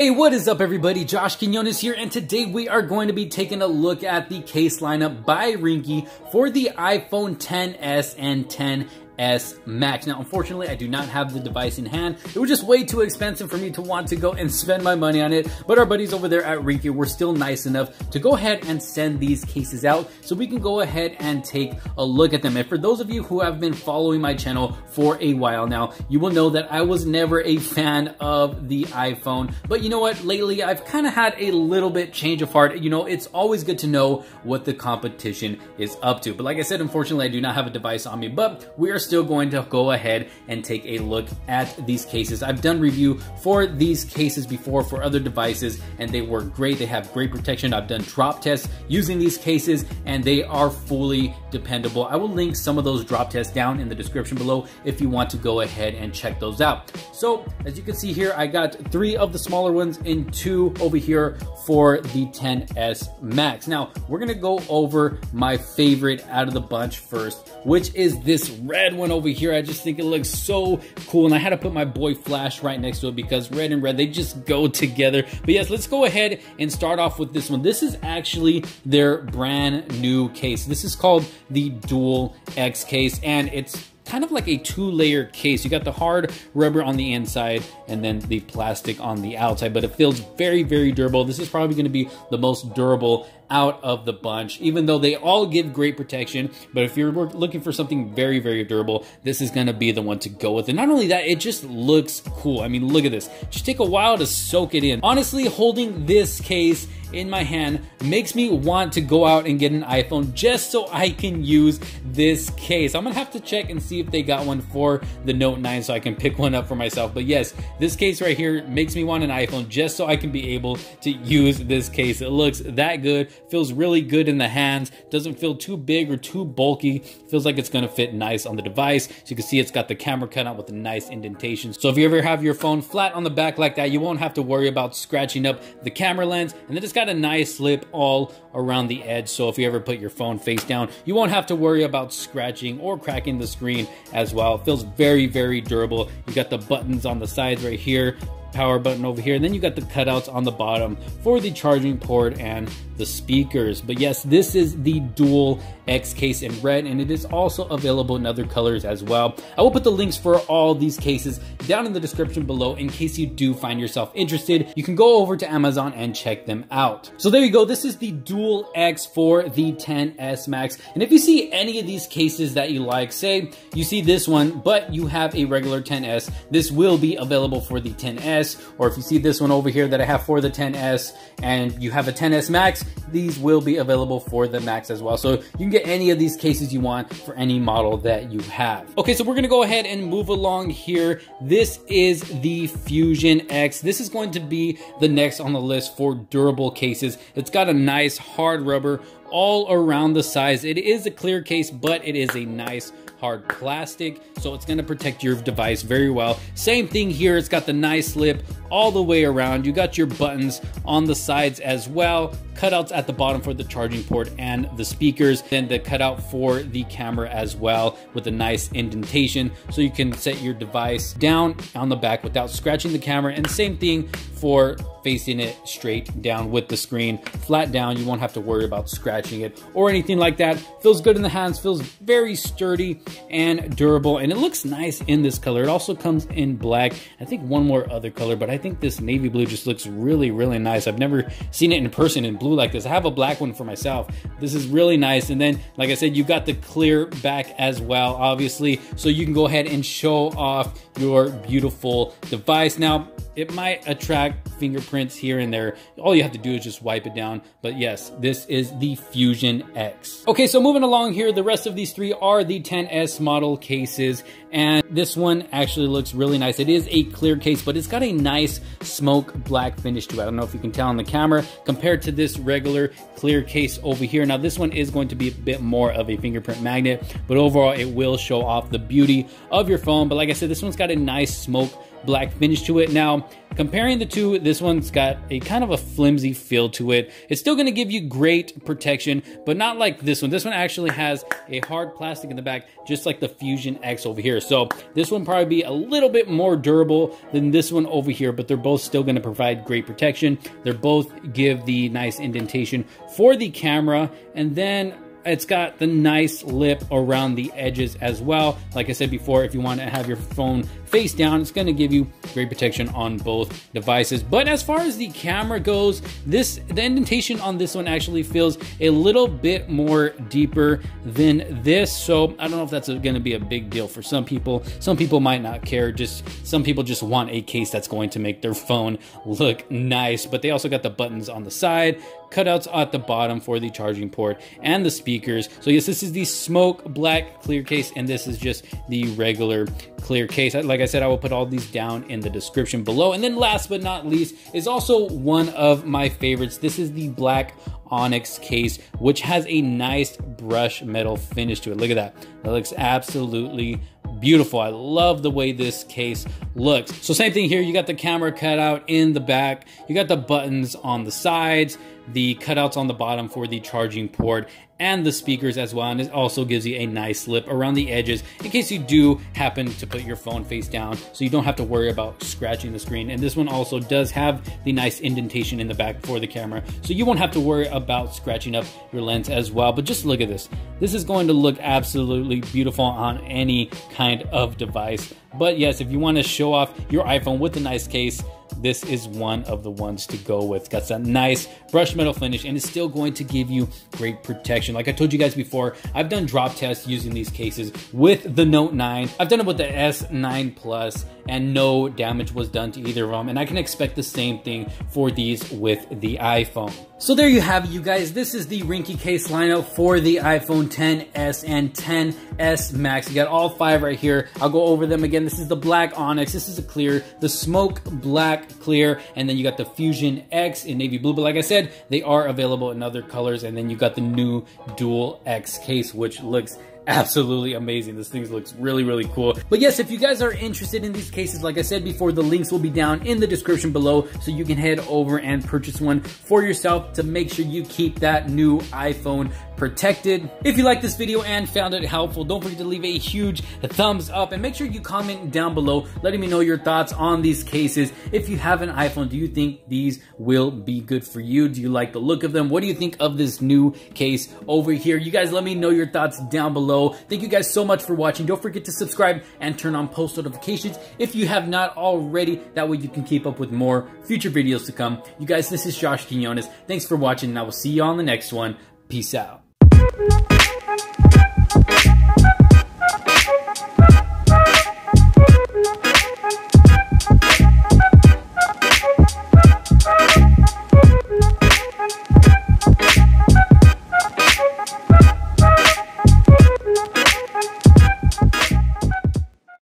Hey, what is up everybody? Josh Quinones here, and today we are going to be taking a look at the case lineup by Ringke for the iPhone XS and XS Max. Now, unfortunately, I do not have the device in hand. It was just way too expensive for me to want to go and spend my money on it, but our buddies over there at Ringke were still nice enough to go ahead and send these cases out so we can go ahead and take a look at them. And for those of you who have been following my channel for a while now, you will know that I was never a fan of the iPhone, but you know what? Lately, I've kind of had a little bit change of heart. You know, it's always good to know what the competition is up to. But like I said, unfortunately, I do not have a device on me, but we are still going to go ahead and take a look at these cases. I've done review for these cases before for other devices, and they work great. They have great protection. I've done drop tests using these cases, and they are fully dependable. I will link some of those drop tests down in the description below if you want to go ahead and check those out. So as you can see here, I got 3 of the smaller ones and 2 over here for the XS Max. Now we're gonna go over my favorite out of the bunch first, which is this red one over here. I just think it looks so cool, and I had to put my boy Flash right next to it because red and red, they just go together. But yes, let's go ahead and start off with this one. This is actually their brand new case. This is called the Dual X case, and it's kind of like a 2-layer case. You got the hard rubber on the inside and then the plastic on the outside, but it feels very, very durable. This is probably going to be the most durable out of the bunch, even though they all give great protection. But if you're looking for something very, very durable, this is going to be the one to go with. And not only that, it just looks cool. I mean, look at this. Just take a while to soak it in. Honestly, holding this case in my hand makes me want to go out and get an iPhone just so I can use this case. I'm gonna have to check and see if they got one for the Note 9 so I can pick one up for myself. But yes, this case right here makes me want an iPhone just so I can be able to use this case. It looks that good, feels really good in the hands, doesn't feel too big or too bulky, feels like it's gonna fit nice on the device. So you can see it's got the camera cut out with a nice indentation. So if you ever have your phone flat on the back like that, you won't have to worry about scratching up the camera lens. And then it's got a nice lip all around the edge, so if you ever put your phone face down, you won't have to worry about scratching or cracking the screen as well. It feels very, very durable. You got the buttons on the sides right here, power button over here, and then you got the cutouts on the bottom for the charging port and the speakers. But yes, this is the Dual X case in red, and it is also available in other colors as well. I will put the links for all these cases down in the description below in case you do find yourself interested. You can go over to Amazon and check them out. So there you go. This is the Dual X for the XS Max. And if you see any of these cases that you like, say you see this one, but you have a regular XS, this will be available for the XS. Or if you see this one over here that I have for the XS and you have a XS Max, these will be available for the Max as well. So you can get any of these cases you want for any model that you have. Okay, so we're gonna go ahead and move along here. This is the Fusion X. This is going to be the next on the list for durable cases. It's got a nice hard rubber all around the sides. It is a clear case, but it is a nice hard plastic, so it's gonna protect your device very well. Same thing here, it's got the nice lip all the way around. You got your buttons on the sides as well, cutouts at the bottom for the charging port and the speakers, then the cutout for the camera as well with a nice indentation so you can set your device down on the back without scratching the camera. And same thing for facing it straight down with the screen flat down. You won't have to worry about scratching it or anything like that. Feels good in the hands, feels very sturdy and durable, and it looks nice in this color. It also comes in black, I think one more other color, but I think this navy blue just looks really, really nice. I've never seen it in person in blue like this. I have a black one for myself. This is really nice. And then, like I said, you got the clear back as well, obviously, so you can go ahead and show off your beautiful device. Now, it might attract fingerprints here and there. All you have to do is just wipe it down. But yes, this is the Fusion X. Okay, so moving along here, the rest of these 3 are the XS model cases. And this one actually looks really nice. It is a clear case, but it's got a nice smoke black finish to it. I don't know if you can tell on the camera compared to this regular clear case over here. Now, this one is going to be a bit more of a fingerprint magnet, but overall, it will show off the beauty of your phone. But like I said, this one's got a nice smoke black finish to it. Now, comparing the two, this one's got a kind of a flimsy feel to it. It's still going to give you great protection, but not like this one. This one actually has a hard plastic in the back, just like the Fusion X over here. So this one probably be a little bit more durable than this one over here, but they're both still going to provide great protection. They're both give the nice indentation for the camera, and then it's got the nice lip around the edges as well. Like I said before, if you want to have your phone face down, it's going to give you great protection on both devices. But as far as the camera goes, the indentation on this one actually feels a little bit more deeper than this. So I don't know if that's going to be a big deal for some people. Some people might not care. Some people just want a case that's going to make their phone look nice. But they also got the buttons on the side, cutouts at the bottom for the charging port, and the speakers. So yes, this is the smoke black clear case, and this is just the regular clear case. Like I said, I will put all these down in the description below. And then last but not least is also one of my favorites. This is the black Onyx case, which has a nice brush metal finish to it. Look at that. That looks absolutely beautiful. I love the way this case looks. So same thing here. You got the camera cutout in the back. You got the buttons on the sides, the cutouts on the bottom for the charging port, and the speakers as well. And it also gives you a nice lip around the edges in case you do happen to put your phone face down, so you don't have to worry about scratching the screen. And this one also does have the nice indentation in the back for the camera, so you won't have to worry about scratching up your lens as well. But just look at this. This is going to look absolutely beautiful on any kind of device. But yes, if you want to show off your iPhone with a nice case, this is one of the ones to go with. It's got that nice brushed metal finish, and it's still going to give you great protection. Like I told you guys before, I've done drop tests using these cases with the Note 9. I've done it with the S9 Plus, and no damage was done to either of them. And I can expect the same thing for these with the iPhone. So there you have it, you guys. This is the Ringke case lineup for the iPhone XS and XS Max. You got all 5 right here. I'll go over them again. This is the black Onyx. This is a clear, the smoke black clear, and then you got the Fusion X in navy blue. But like I said, they are available in other colors. And then you got the new Dual X case, which looks absolutely amazing. This thing looks really, really cool. But yes, if you guys are interested in these cases, like I said before, the links will be down in the description below, so you can head over and purchase one for yourself to make sure you keep that new iPhone protected. If you liked this video and found it helpful, don't forget to leave a huge thumbs up, and make sure you comment down below letting me know your thoughts on these cases. If you have an iPhone, do you think these will be good for you? Do you like the look of them? What do you think of this new case over here? You guys let me know your thoughts down below. Thank you guys so much for watching. Don't forget to subscribe and turn on post notifications if you have not already. That way you can keep up with more future videos to come. You guys, this is Josh Quinones. Thanks for watching, and I will see you on the next one. Peace out.